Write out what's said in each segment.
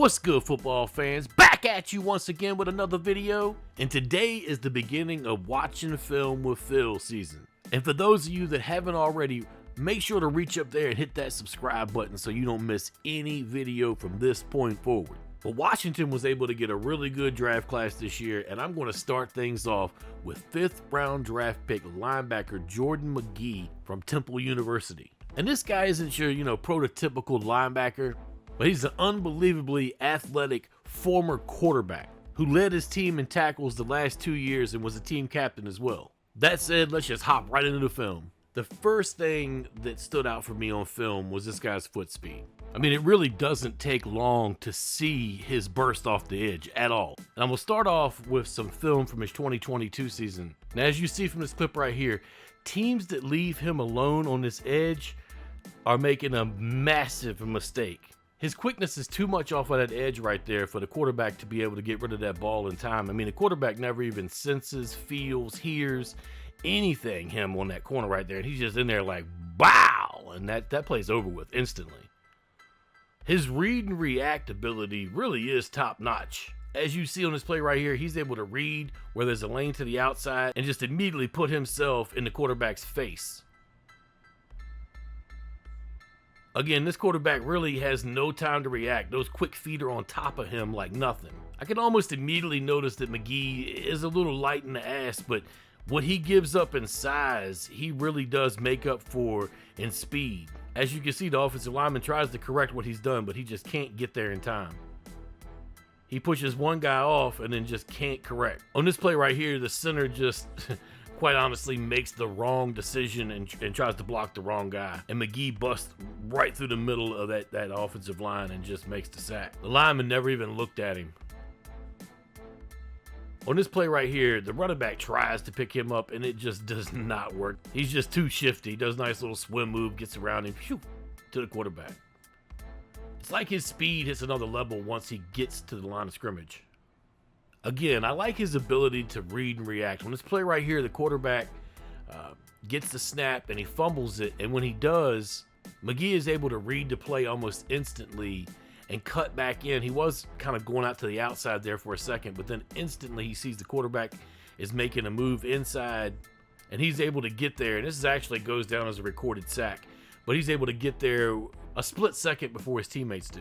What's good, football fans? Back at you once again with another video. And today is the beginning of Watching Film with Phil season. And for those of you that haven't already, make sure to reach up there and hit that subscribe button so you don't miss any video from this point forward. But Washington was able to get a really good draft class this year, and I'm going to start things off with 5th round draft pick linebacker Jordan Magee from Temple University. And this guy isn't your, prototypical linebacker, but he's an unbelievably athletic former quarterback who led his team in tackles the last 2 years and was a team captain as well. That said, let's just hop right into the film. The first thing that stood out for me on film was this guy's foot speed. I mean, it really doesn't take long to see his burst off the edge at all. And I'm going to start off with some film from his 2022 season. Now, as you see from this clip right here, teams that leave him alone on this edge are making a massive mistake. His quickness is too much off of that edge right there for the quarterback to be able to get rid of that ball in time. I mean, the quarterback never even senses, feels, hears anything him on that corner right there. And he's just in there like, wow! And that play's over with instantly. His read and react ability really is top notch. As you see on this play right here, he's able to read where there's a lane to the outside and just immediately put himself in the quarterback's face. Again, this quarterback really has no time to react. Those quick feet are on top of him like nothing. I can almost immediately notice that McGee is a little light in the ass, but what he gives up in size, he really does make up for in speed. As you can see, the offensive lineman tries to correct what he's done, but he just can't get there in time. He pushes one guy off and then just can't correct. On this play right here, the center just quite honestly makes the wrong decision and tries to block the wrong guy. And McGee busts right through the middle of that offensive line and just makes the sack. The lineman never even looked at him. On this play right here, the running back tries to pick him up and it just does not work. He's just too shifty. He does a nice little swim move, gets around him, phew, to the quarterback. It's like his speed hits another level once he gets to the line of scrimmage. Again, I like his ability to read and react. On this play right here, the quarterback gets the snap and he fumbles it. And when he does, McGee is able to read the play almost instantly and cut back in. He was kind of going out to the outside there for a second, but then instantly he sees the quarterback is making a move inside and he's able to get there. And this actually goes down as a recorded sack, but he's able to get there a split second before his teammates do.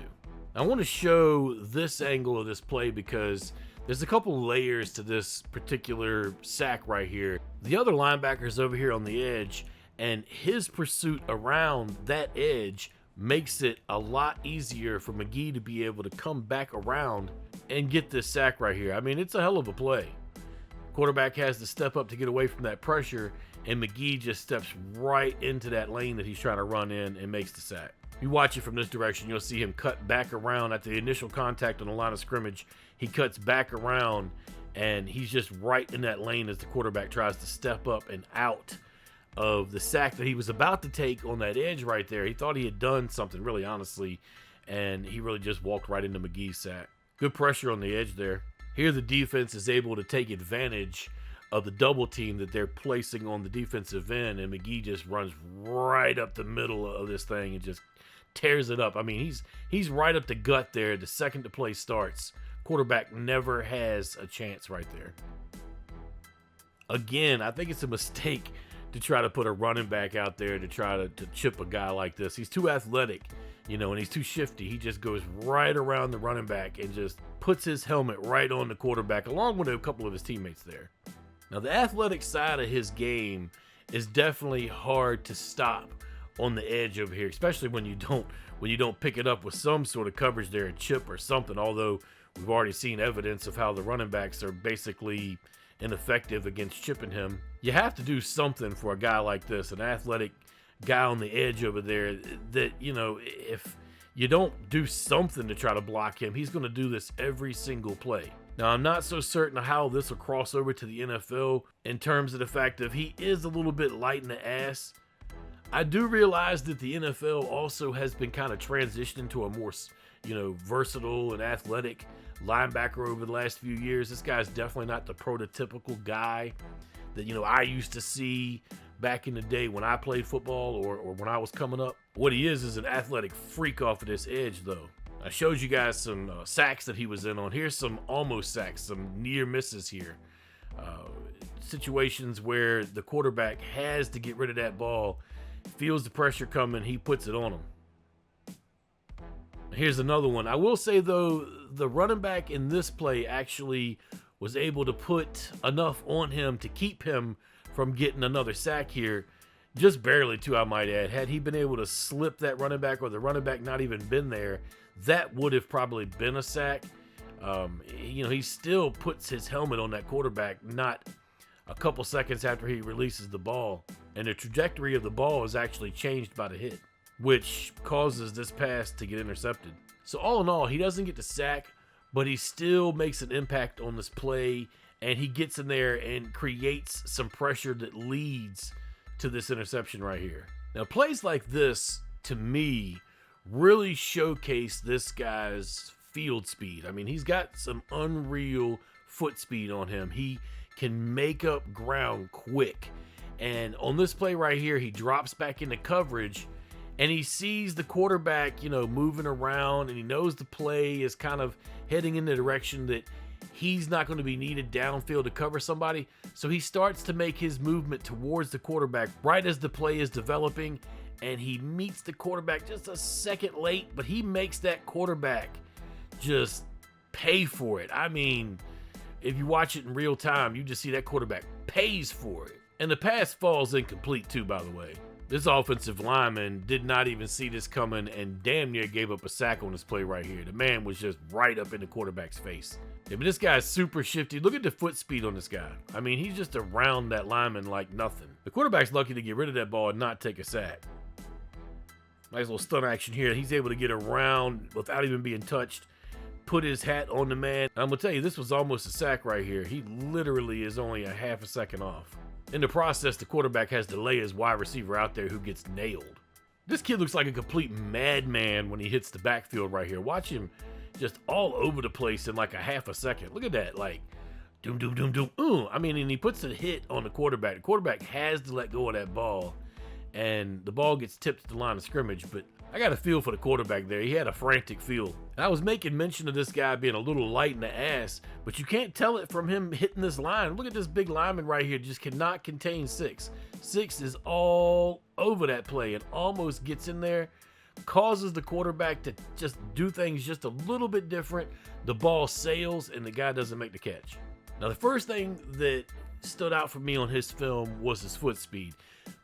I want to show this angle of this play because there's a couple layers to this particular sack right here. The other linebacker's over here on the edge, and his pursuit around that edge makes it a lot easier for McGee to be able to come back around and get this sack right here. I mean, it's a hell of a play. Quarterback has to step up to get away from that pressure, and McGee just steps right into that lane that he's trying to run in and makes the sack. You watch it from this direction, you'll see him cut back around at the initial contact on the line of scrimmage. He cuts back around and he's just right in that lane as the quarterback tries to step up and out of the sack that he was about to take on that edge right there. He thought he had done something, really honestly, and he really just walked right into McGee's sack. Good pressure on the edge there. Here the defense is able to take advantage of the double team that they're placing on the defensive end, and McGee just runs right up the middle of this thing and just tears it up. I mean, he's right up the gut there the second the play starts. Quarterback never has a chance right there. Again, I think it's a mistake to try to put a running back out there to try to chip a guy like this. He's too athletic, and he's too shifty. He just goes right around the running back and just puts his helmet right on the quarterback along with a couple of his teammates there. Now, the athletic side of his game is definitely hard to stop on the edge over here, especially when you don't pick it up with some sort of coverage there, a chip or something, although we've already seen evidence of how the running backs are basically ineffective against chipping him. You have to do something for a guy like this, an athletic guy on the edge over there, that, if you don't do something to try to block him, he's going to do this every single play. Now, I'm not so certain of how this will cross over to the NFL in terms of the fact that he is a little bit light in the ass. I do realize that the NFL also has been kind of transitioning to a more, versatile and athletic linebacker over the last few years. This guy's definitely not the prototypical guy that, I used to see back in the day when I played football or when I was coming up. What he is an athletic freak off of this edge, though. I showed you guys some sacks that he was in on. Here's some almost sacks, some near misses here. Situations where the quarterback has to get rid of that ball, feels the pressure coming, he puts it on him. Here's another one. I will say, though, the running back in this play actually was able to put enough on him to keep him from getting another sack here. Just barely, too, I might add. Had he been able to slip that running back, or the running back not even been there, that would have probably been a sack. He still puts his helmet on that quarterback not a couple seconds after he releases the ball. And the trajectory of the ball is actually changed by the hit, which causes this pass to get intercepted. So all in all, he doesn't get the sack, but he still makes an impact on this play, and he gets in there and creates some pressure that leads to this interception right here. Now, plays like this, to me, really showcase this guy's field speed. I mean, he's got some unreal foot speed on him. He can make up ground quick. And on this play right here, he drops back into coverage, and he sees the quarterback, moving around, and he knows the play is kind of heading in the direction that he's not going to be needed downfield to cover somebody. So he starts to make his movement towards the quarterback right as the play is developing, and he meets the quarterback just a second late, but he makes that quarterback just pay for it. I mean, if you watch it in real time, you just see that quarterback pays for it. And the pass falls incomplete too, by the way. This offensive lineman did not even see this coming and damn near gave up a sack on this play right here. The man was just right up in the quarterback's face. Yeah, but this guy's super shifty. Look at the foot speed on this guy. I mean, he's just around that lineman like nothing. The quarterback's lucky to get rid of that ball and not take a sack. Nice little stunt action here. He's able to get around without even being touched. Put his hat on the man. I'm going to tell you, this was almost a sack right here. He literally is only a half a second off. In the process, the quarterback has to lay his wide receiver out there who gets nailed. This kid looks like a complete madman when he hits the backfield right here. Watch him just all over the place in like a half a second. Look at that, like, doom, doom, doom, doom. I mean, and he puts a hit on the quarterback. The quarterback has to let go of that ball, and the ball gets tipped to the line of scrimmage, but I got a feel for the quarterback there. He had a frantic feel. And I was making mention of this guy being a little light in the ass, but you can't tell it from him hitting this line. Look at this big lineman right here. Just cannot contain 6. 6 is all over that play and almost gets in there, causes the quarterback to just do things just a little bit different. The ball sails and the guy doesn't make the catch. Now, the first thing that stood out for me on his film was his foot speed.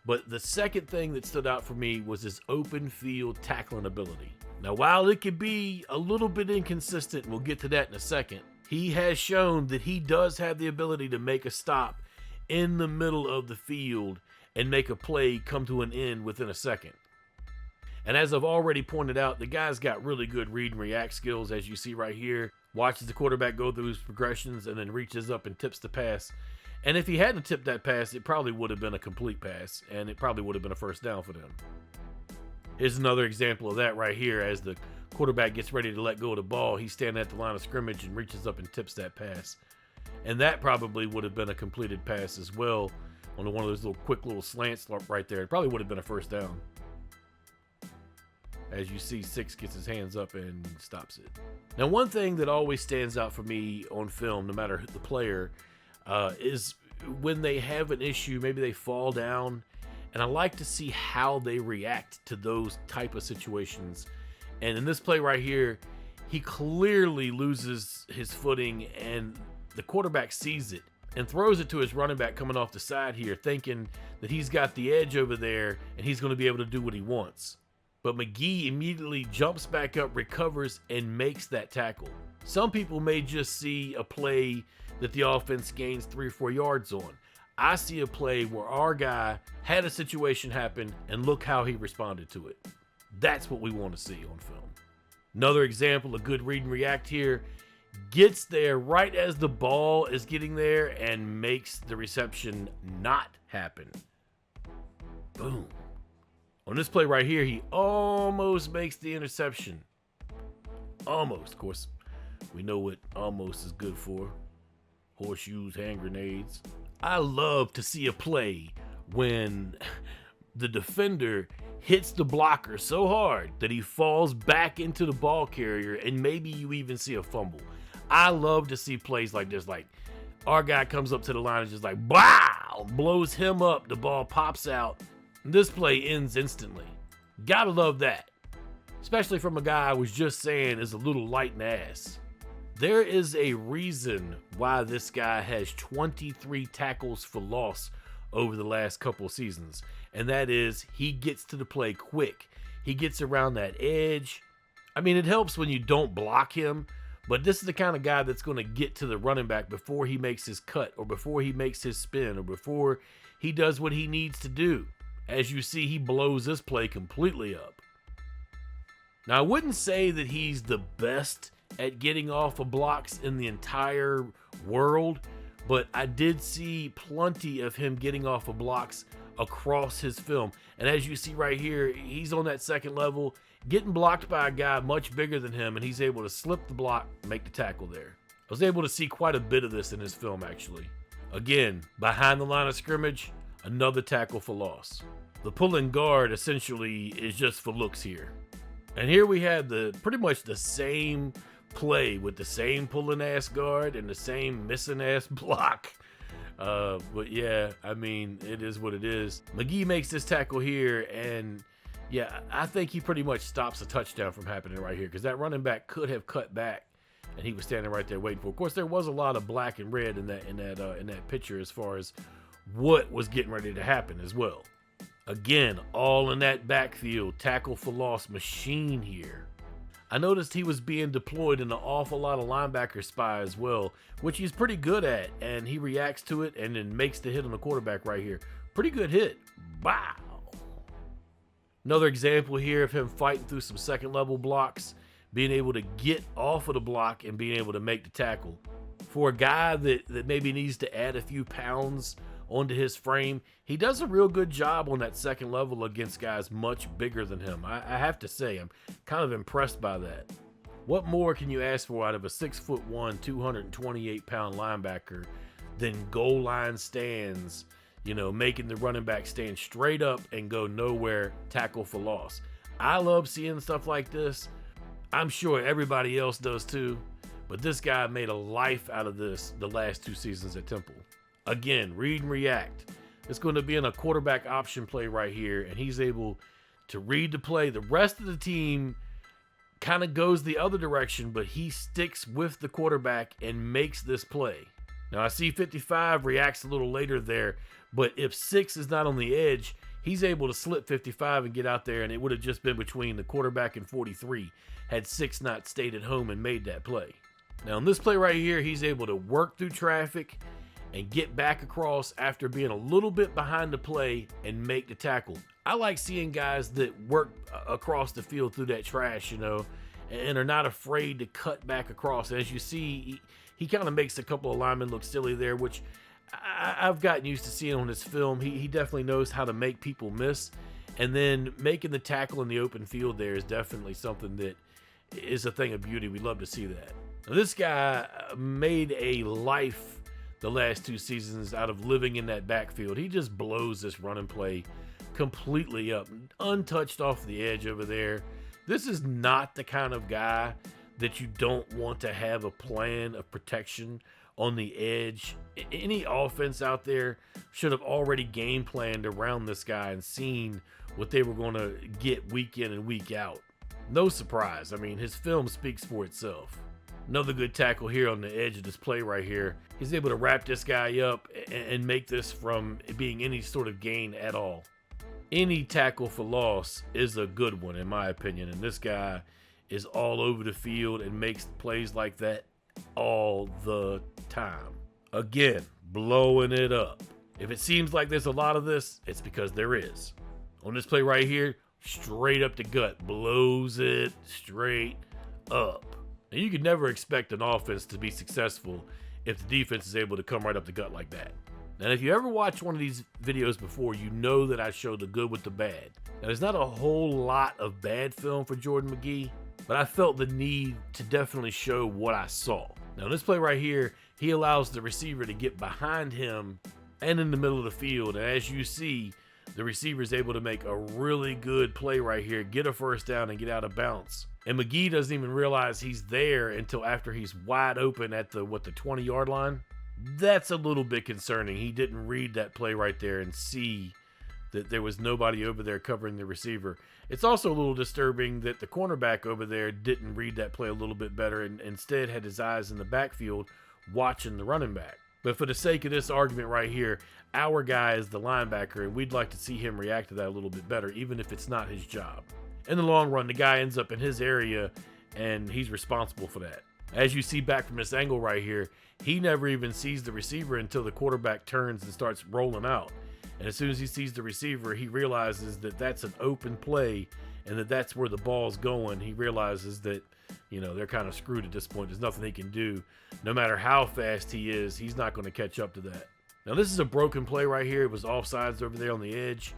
But the second thing that stood out for me was his open field tackling ability. Now, while it could be a little bit inconsistent, we'll get to that in a second, he has shown that he does have the ability to make a stop in the middle of the field and make a play come to an end within a second. And as I've already pointed out, the guy's got really good read and react skills, as you see right here. Watches the quarterback go through his progressions and then reaches up and tips the pass. And if he hadn't tipped that pass, it probably would have been a complete pass, and it probably would have been a first down for them. Here's another example of that right here. As the quarterback gets ready to let go of the ball, he's standing at the line of scrimmage and reaches up and tips that pass. And that probably would have been a completed pass as well on one of those little quick little slants right there. It probably would have been a first down. As you see, 6 gets his hands up and stops it. Now, one thing that always stands out for me on film, no matter the player, is when they have an issue, maybe they fall down, and I like to see how they react to those type of situations. And in this play right here, he clearly loses his footing, and the quarterback sees it and throws it to his running back coming off the side here, thinking that he's got the edge over there and he's going to be able to do what he wants. But McGee immediately jumps back up, recovers, and makes that tackle. Some people may just see a play that the offense gains 3 or 4 yards on. I see a play where our guy had a situation happen, and look how he responded to it. That's what we want to see on film. Another example of good read and react here. Gets there right as the ball is getting there and makes the reception not happen. Boom. On this play right here, he almost makes the interception. Almost. Of course, we know what almost is good for. Horseshoes, hand grenades. I love to see a play when the defender hits the blocker so hard that he falls back into the ball carrier, and maybe you even see a fumble. I love to see plays like this. Like, our guy comes up to the line and just like, wow, blows him up. The ball pops out. And this play ends instantly. Gotta love that. Especially from a guy I was just saying is a little light in the ass. There is a reason why this guy has 23 tackles for loss over the last couple seasons. And that is, he gets to the play quick. He gets around that edge. I mean, it helps when you don't block him, but this is the kind of guy that's going to get to the running back before he makes his cut, or before he makes his spin, or before he does what he needs to do. As you see, he blows this play completely up. Now, I wouldn't say that he's the best at getting off of blocks in the entire world, but I did see plenty of him getting off of blocks across his film. And as you see right here, he's on that second level, getting blocked by a guy much bigger than him, and he's able to slip the block, make the tackle there. I was able to see quite a bit of this in his film, actually. Again, behind the line of scrimmage, another tackle for loss. The pulling guard essentially is just for looks here. And here we have pretty much the same play with the same pulling ass guard and the same missing ass block. But yeah, I mean, it is what it is. McGee makes this tackle here, and yeah, I think he pretty much stops a touchdown from happening right here, because that running back could have cut back, and he was standing right there waiting for it. Of course, there was a lot of black and red in that picture as far as what was getting ready to happen as well. Again, all in that backfield, tackle for loss machine here. I noticed he was being deployed in an awful lot of linebacker spy as well, which he's pretty good at, and he reacts to it and then makes the hit on the quarterback right here. Pretty good hit. Wow. Another example here of him fighting through some second level blocks, being able to get off of the block and being able to make the tackle. For a guy that maybe needs to add a few pounds onto his frame, he does a real good job on that second level against guys much bigger than him. I have to say, I'm kind of impressed by that. What more can you ask for out of a 6'1", 228-pound linebacker than goal line stands, you know, making the running back stand straight up and go nowhere, tackle for loss? I love seeing stuff like this. I'm sure everybody else does too, but this guy made a life out of this the last 2 seasons at Temple. Again, read and react. It's going to be in a quarterback option play right here, and he's able to read the play. The rest of the team kind of goes the other direction, but he sticks with the quarterback and makes this play. Now, I see 55 reacts a little later there, but if 6 is not on the edge, he's able to slip 55 and get out there, and it would have just been between the quarterback and 43 had 6 not stayed at home and made that play. Now, in this play right here, he's able to work through traffic and get back across after being a little bit behind the play and make the tackle. I like seeing guys that work across the field through that trash, you know, and are not afraid to cut back across. As you see, he kind of makes a couple of linemen look silly there, which I've gotten used to seeing on his film. He definitely knows how to make people miss, and then making the tackle in the open field there is definitely something that is a thing of beauty. We love to see that. Now, this guy made a life the last 2 seasons out of living in that backfield. He just blows this running play completely up, untouched off the edge over there. This is not the kind of guy that you don't want to have a plan of protection on the edge. Any offense out there should have already game planned around this guy and seen what they were going to get week in and week out. No surprise. I mean, his film speaks for itself. Another good tackle here on the edge of this play right here. He's able to wrap this guy up and make this from being any sort of gain at all. Any tackle for loss is a good one, in my opinion, and this guy is all over the field and makes plays like that all the time. Again, blowing it up. If it seems like there's a lot of this, it's because there is. On this play right here, straight up the gut, blows it straight up. Now, you could never expect an offense to be successful if the defense is able to come right up the gut like that. Now, if you ever watched one of these videos before, you know that I show the good with the bad. Now, there's not a whole lot of bad film for Jordan Magee, but I felt the need to definitely show what I saw. Now, in this play right here, he allows the receiver to get behind him and in the middle of the field. And as you see, The receiver's able to make a really good play right here, get a first down and get out of bounds. And McGee doesn't even realize he's there until after he's wide open at the 20-yard line. That's a little bit concerning. He didn't read that play right there and see that there was nobody over there covering the receiver. It's also a little disturbing that the cornerback over there didn't read that play a little bit better and instead had his eyes in the backfield watching the running back. But for the sake of this argument right here, our guy is the linebacker, and we'd like to see him react to that a little bit better, even if it's not his job. In the long run, the guy ends up in his area, and he's responsible for that. As you see back from this angle right here, he never even sees the receiver until the quarterback turns and starts rolling out. And as soon as he sees the receiver, he realizes that that's an open play and that that's where the ball's going. He realizes that, they're kind of screwed at this point. There's nothing he can do. No matter how fast he is, he's not going to catch up to that. Now, this is a broken play right here. It was offsides over there on the edge,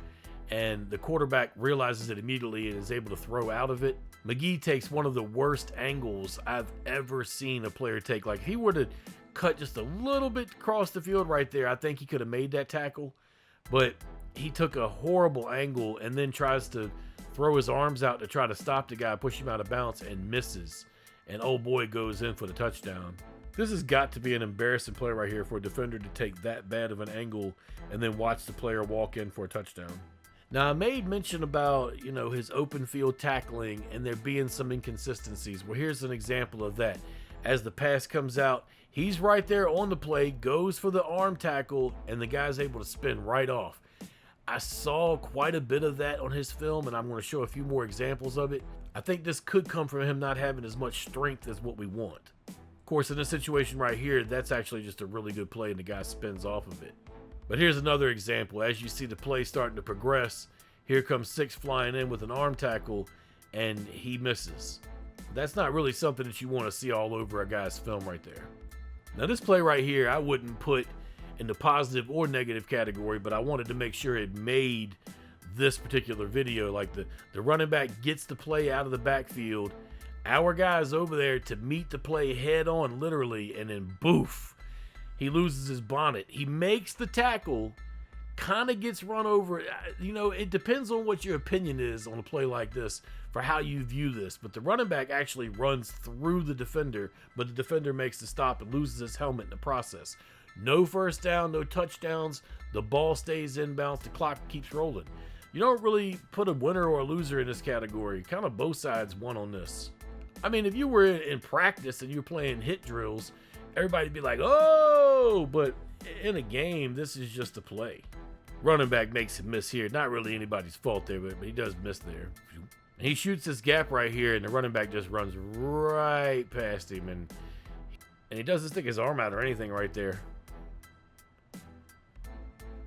and the quarterback realizes it immediately and is able to throw out of it. McGee takes one of the worst angles I've ever seen a player take. Like, if he were to cut just a little bit across the field right there, I think he could have made that tackle. But he took a horrible angle and then tries to throw his arms out to try to stop the guy, push him out of bounds, and misses. And old boy goes in for the touchdown. This has got to be an embarrassing play right here for a defender to take that bad of an angle and then watch the player walk in for a touchdown. Now, I made mention about, his open field tackling and there being some inconsistencies. Well, here's an example of that. As the pass comes out, he's right there on the play, goes for the arm tackle, and the guy's able to spin right off. I saw quite a bit of that on his film, and I'm going to show a few more examples of it. I think this could come from him not having as much strength as what we want. Of course, in this situation right here, that's actually just a really good play, and the guy spins off of it. But here's another example. As you see the play starting to progress, here comes 6 flying in with an arm tackle, and he misses. That's not really something that you want to see all over a guy's film right there. Now, this play right here, I wouldn't put in the positive or negative category, but I wanted to make sure it made this particular video. Like the running back gets the play out of the backfield. Our guy's over there to meet the play head on, literally, and then boof, he loses his bonnet. He makes the tackle, kind of gets run over. It depends on what your opinion is on a play like this for how you view this. But the running back actually runs through the defender, but the defender makes the stop and loses his helmet in the process. No first down, no touchdowns. The ball stays inbounds. The clock keeps rolling. You don't really put a winner or a loser in this category. Kind of both sides won on this. I mean, if you were in practice and you're playing hit drills, everybody'd be like, oh, but in a game, this is just a play. Running back makes a miss here. Not really anybody's fault there, but he does miss there. And he shoots this gap right here, and the running back just runs right past him, and he doesn't stick his arm out or anything right there.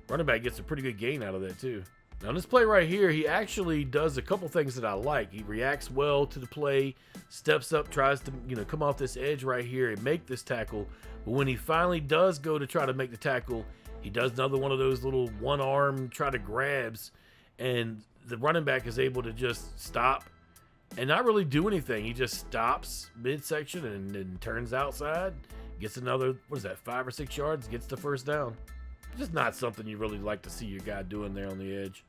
Running back gets a pretty good gain out of that too. Now, this play right here, he actually does a couple things that I like. He reacts well to the play, steps up, tries to come off this edge right here and make this tackle. But when he finally does go to try to make the tackle, he does another one of those little one arm try to grabs, and the running back is able to just stop and not really do anything. He just stops midsection and then turns outside, gets another 5 or 6 yards, gets the first down. Just not something you really like to see your guy doing there on the edge.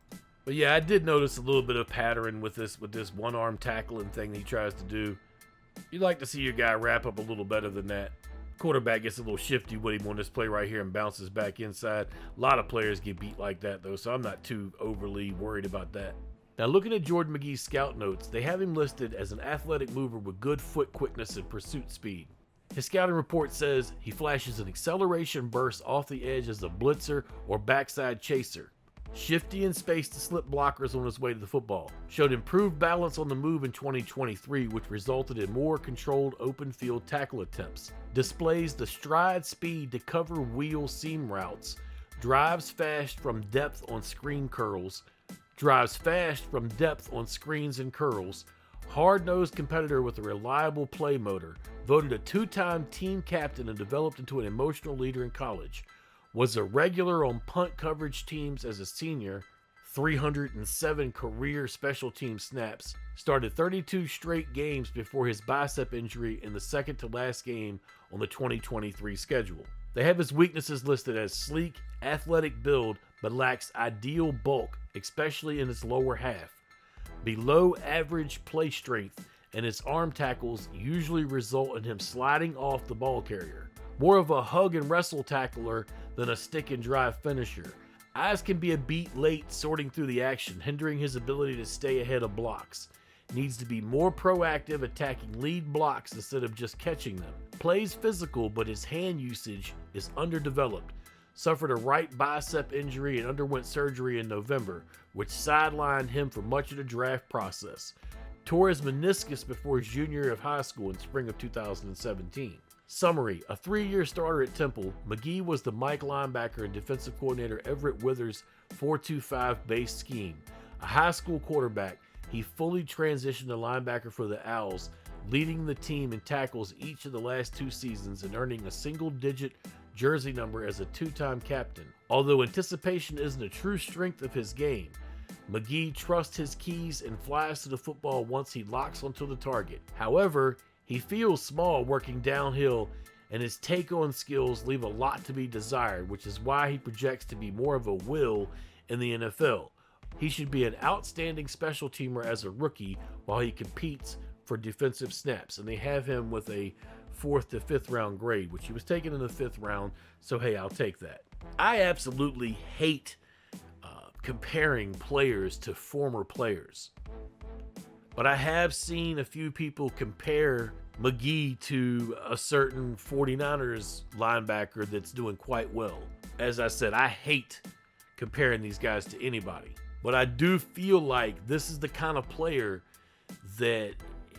But yeah, I did notice a little bit of pattern with this one arm tackling thing that he tries to do. You'd like to see your guy wrap up a little better than that. Quarterback gets a little shifty with him on this play right here and bounces back inside. A lot of players get beat like that though, so I'm not too overly worried about that. Now, looking at Jordan Magee's scout notes, they have him listed as an athletic mover with good foot quickness and pursuit speed. His scouting report says he flashes an acceleration burst off the edge as a blitzer or backside chaser. Shifty in space to slip blockers on his way to the football. Showed improved balance on the move in 2023, which resulted in more controlled open field tackle attempts. Displays the stride speed to cover wheel seam routes. Drives fast from depth on screen curls. Drives fast from depth on screens and curls. Hard-nosed competitor with a reliable play motor. Voted a 2-time team captain and developed into an emotional leader in college. Was a regular on punt coverage teams as a senior. 307 career special team snaps. Started 32 straight games before his bicep injury in the second to last game on the 2023 schedule. They have his weaknesses listed as sleek, athletic build, but lacks ideal bulk, especially in its lower half. Below average play strength, and his arm tackles usually result in him sliding off the ball carrier. More of a hug and wrestle tackler than a stick and drive finisher. Eyes can be a beat late sorting through the action, hindering his ability to stay ahead of blocks. Needs to be more proactive attacking lead blocks instead of just catching them. Plays physical, but his hand usage is underdeveloped. Suffered a right bicep injury and underwent surgery in November, which sidelined him for much of the draft process. Tore his meniscus before his junior year of high school in spring of 2017. Summary: a 3-year starter at Temple, McGee was the Mike linebacker and defensive coordinator Everett Withers' 4-2-5 base scheme. A high school quarterback, he fully transitioned to linebacker for the Owls, leading the team in tackles each of the last 2 seasons and earning a single-digit jersey number as a 2-time captain. Although anticipation isn't a true strength of his game, McGee trusts his keys and flies to the football once he locks onto the target. However, he feels small working downhill, and his take-on skills leave a lot to be desired, which is why he projects to be more of a will in the NFL. He should be an outstanding special teamer as a rookie while he competes for defensive snaps, and they have him with a 4th to 5th round grade, which he was taken in the 5th round, so hey, I'll take that. I absolutely hate comparing players to former players, but I have seen a few people compare McGee to a certain 49ers linebacker that's doing quite well. As I said, I hate comparing these guys to anybody, but I do feel like this is the kind of player that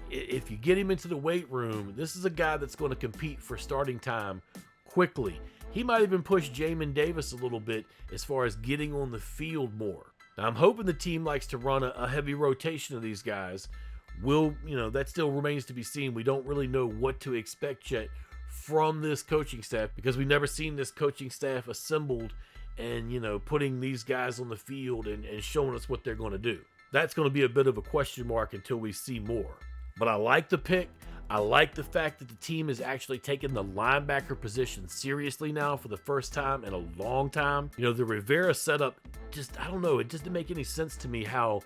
if you get him into the weight room, this is a guy that's going to compete for starting time quickly. He might even push Jamin Davis a little bit as far as getting on the field more. Now, I'm hoping the team likes to run a heavy rotation of these guys. That still remains to be seen. We don't really know what to expect yet from this coaching staff because we've never seen this coaching staff assembled and, putting these guys on the field and showing us what they're going to do. That's going to be a bit of a question mark until we see more. But I like the pick. I like the fact that the team is actually taking the linebacker position seriously now for the first time in a long time. The Rivera setup, I don't know, it just didn't make any sense to me how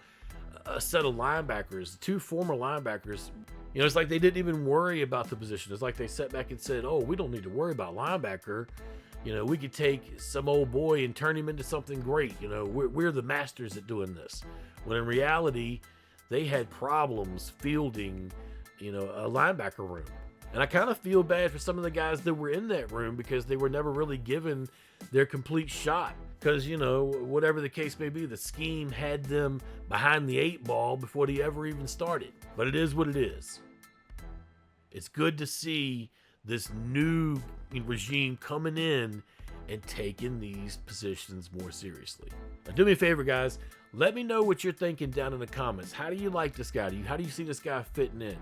a set of linebackers, 2 former linebackers, it's like they didn't even worry about the position. It's like they sat back and said, oh, we don't need to worry about linebacker. We could take some old boy and turn him into something great. We're the masters at doing this. When in reality, they had problems fielding a linebacker room. And I kind of feel bad for some of the guys that were in that room because they were never really given their complete shot. Because, whatever the case may be, the scheme had them behind the 8 ball before they ever even started. But it is what it is. It's good to see this new regime coming in and taking these positions more seriously. Now, do me a favor, guys. Let me know what you're thinking down in the comments. How do you like this guy? How do you see this guy fitting in?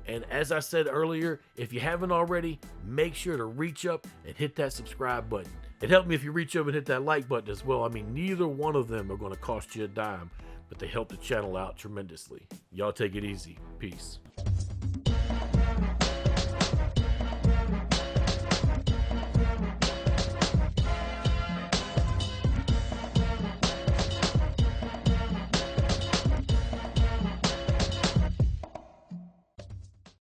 And as I said earlier, if you haven't already, make sure to reach up and hit that subscribe button. It helped me if you reach up and hit that like button as well. I mean, neither one of them are going to cost you a dime, but they help the channel out tremendously. Y'all take it easy. Peace.